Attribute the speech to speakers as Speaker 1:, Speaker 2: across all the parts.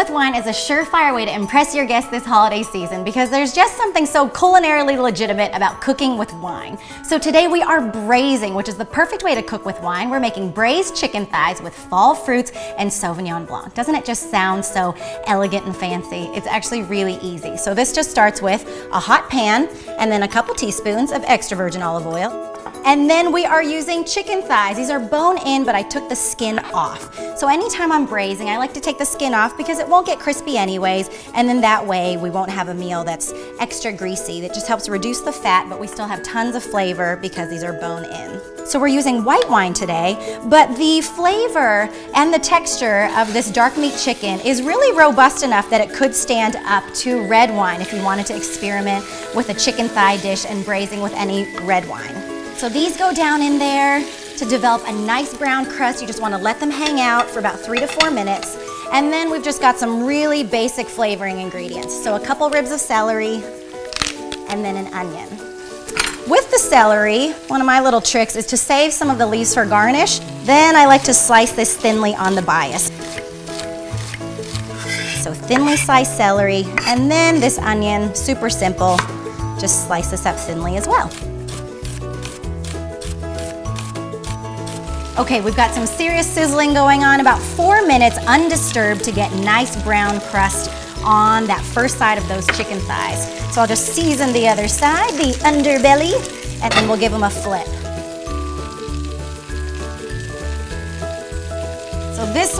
Speaker 1: with wine is a surefire way to impress your guests this holiday season because there's just something so culinarily legitimate about cooking with wine. So today we are braising, which is the perfect way to cook with wine. We're making braised chicken thighs with fall fruits and Sauvignon Blanc. Doesn't it just sound so elegant and fancy? It's actually really easy. So this just starts with a hot pan and then a couple teaspoons of extra virgin olive oil. And then we are using chicken thighs. These are bone in, but I took the skin off. So anytime I'm braising, I like to take the skin off because it won't get crispy anyways, and then that way we won't have a meal that's extra greasy. That just helps reduce the fat, but we still have tons of flavor because these are bone in. So we're using white wine today, but the flavor and the texture of this dark meat chicken is really robust enough that it could stand up to red wine if you wanted to experiment with a chicken thigh dish and braising with any red wine. So these go down in there to develop a nice brown crust. You just want to let them hang out for about 3 to 4 minutes. And then we've just got some really basic flavoring ingredients. So a couple ribs of celery and then an onion. With the celery, one of my little tricks is to save some of the leaves for garnish. Then I like to slice this thinly on the bias. So thinly sliced celery, and then this onion, super simple. Just slice this up thinly as well. Okay, we've got some serious sizzling going on, about 4 minutes undisturbed to get nice brown crust on that first side of those chicken thighs. So I'll just season the other side, the underbelly, and then we'll give them a flip. So this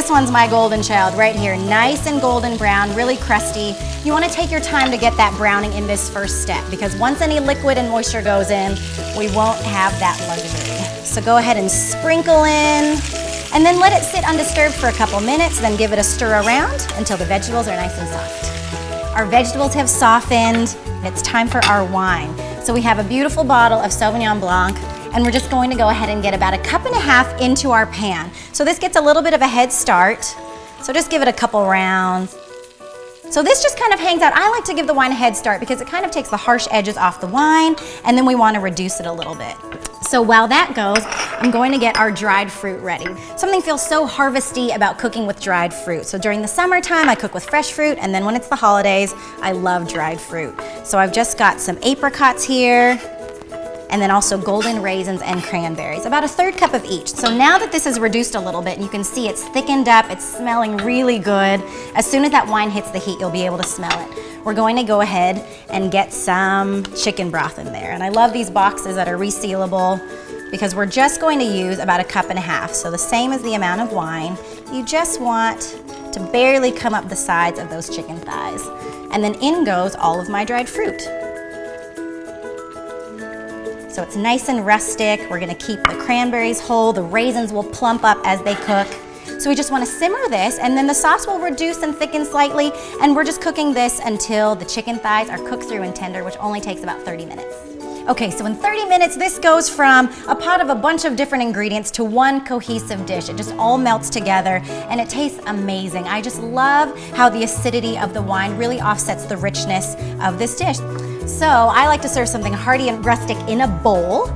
Speaker 1: one's my golden child right here. Nice and golden brown, really crusty. You want to take your time to get that browning in this first step because once any liquid and moisture goes in, we won't have that luxury. So go ahead and sprinkle in, and then let it sit undisturbed for a couple minutes, then give it a stir around until the vegetables are nice and soft. Our vegetables have softened, it's time for our wine. So we have a beautiful bottle of Sauvignon Blanc, and we're just going to go ahead and get about 1.5 cups into our pan. So this gets a little bit of a head start, so just give it a couple rounds. So this just kind of hangs out. I like to give the wine a head start because it kind of takes the harsh edges off the wine, and then we want to reduce it a little bit. So while that goes, I'm going to get our dried fruit ready. Something feels so harvesty about cooking with dried fruit. So during the summertime, I cook with fresh fruit, and then when it's the holidays, I love dried fruit. So I've just got some apricots here, and then also golden raisins and cranberries, about 1/3 cup of each. So now that this is reduced a little bit, and you can see it's thickened up, it's smelling really good. As soon as that wine hits the heat, you'll be able to smell it. We're going to go ahead and get some chicken broth in there. And I love these boxes that are resealable because we're just going to use about 1.5 cups. So the same as the amount of wine. You just want to barely come up the sides of those chicken thighs. And then in goes all of my dried fruit. So it's nice and rustic. We're gonna keep the cranberries whole. The raisins will plump up as they cook. So we just wanna simmer this, and then the sauce will reduce and thicken slightly, and we're just cooking this until the chicken thighs are cooked through and tender, which only takes about 30 minutes. Okay, so in 30 minutes, this goes from a pot of a bunch of different ingredients to one cohesive dish. It just all melts together, and it tastes amazing. I just love how the acidity of the wine really offsets the richness of this dish. So I like to serve something hearty and rustic in a bowl.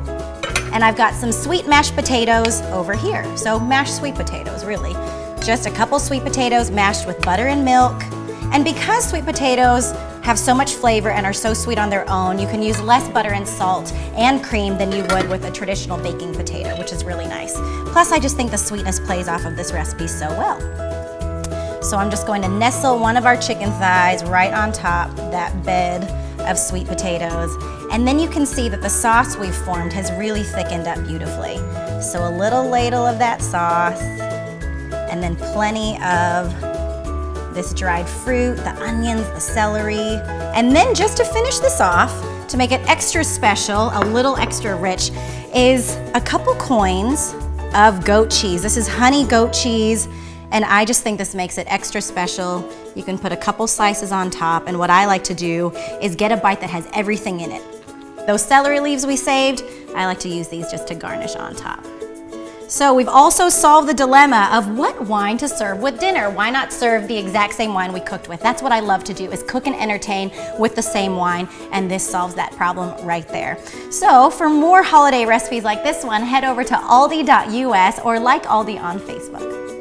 Speaker 1: And I've got some sweet mashed potatoes over here. So mashed sweet potatoes, really. Just a couple sweet potatoes mashed with butter and milk. And because sweet potatoes have so much flavor and are so sweet on their own, you can use less butter and salt and cream than you would with a traditional baking potato, which is really nice. Plus, I just think the sweetness plays off of this recipe so well. So I'm just going to nestle one of our chicken thighs right on top that bed of sweet potatoes. And then you can see that the sauce we've formed has really thickened up beautifully. So a little ladle of that sauce, and then plenty of this dried fruit, the onions, the celery. And then just to finish this off, to make it extra special, a little extra rich, is a couple coins of goat cheese. This is honey goat cheese, and I just think this makes it extra special. You can put a couple slices on top, and what I like to do is get a bite that has everything in it. Those celery leaves we saved, I like to use these just to garnish on top. So we've also solved the dilemma of what wine to serve with dinner. Why not serve the exact same wine we cooked with? That's what I love to do, is cook and entertain with the same wine, and this solves that problem right there. So for more holiday recipes like this one, head over to aldi.us or like Aldi on Facebook.